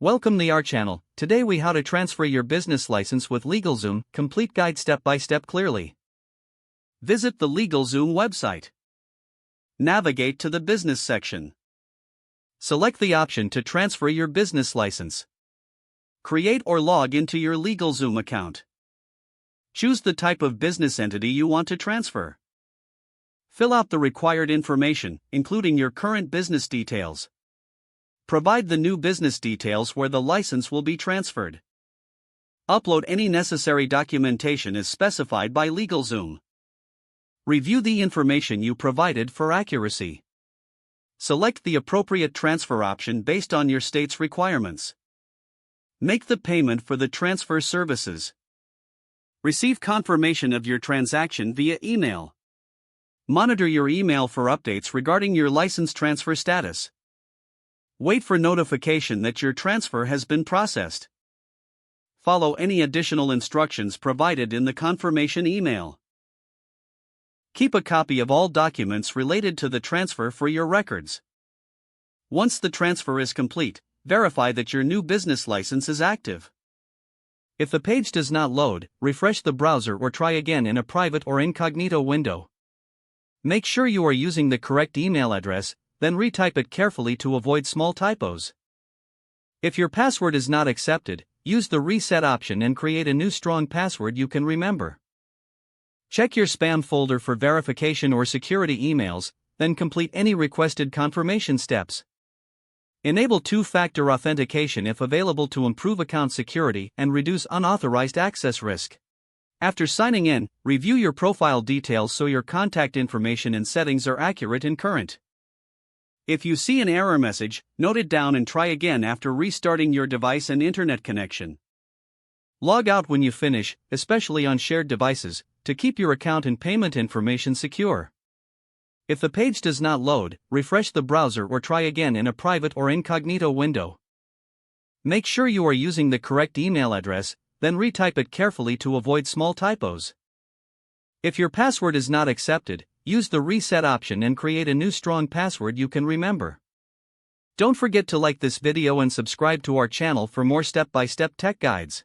Welcome to our channel. Today we how to transfer your business license with LegalZoom, complete guide step by step clearly. Visit the LegalZoom website. Navigate to the business section. Select the option to transfer your business license. Create or log into your LegalZoom account. Choose the type of business entity you want to transfer. Fill out the required information, including your current business details. Provide the new business details where the license will be transferred. Upload any necessary documentation as specified by LegalZoom. Review the information you provided for accuracy. Select the appropriate transfer option based on your state's requirements. Make the payment for the transfer services. Receive confirmation of your transaction via email. Monitor your email for updates regarding your license transfer status. Wait for notification that your transfer has been processed. Follow any additional instructions provided in the confirmation email. Keep a copy of all documents related to the transfer for your records. Once the transfer is complete, verify that your new business license is active. If the page does not load, refresh the browser or try again in a private or incognito window. Make sure you are using the correct email address, then retype it carefully to avoid small typos. If your password is not accepted, use the reset option and create a new strong password you can remember. Check your spam folder for verification or security emails, then complete any requested confirmation steps. Enable two-factor authentication if available to improve account security and reduce unauthorized access risk. After signing in, review your profile details so your contact information and settings are accurate and current. If you see an error message, note it down and try again after restarting your device and internet connection. Log out when you finish, especially on shared devices, to keep your account and payment information secure. If the page does not load, refresh the browser or try again in a private or incognito window. Make sure you are using the correct email address, then retype it carefully to avoid small typos. If your password is not accepted, use the reset option and create a new strong password you can remember. Don't forget to like this video and subscribe to our channel for more step-by-step tech guides.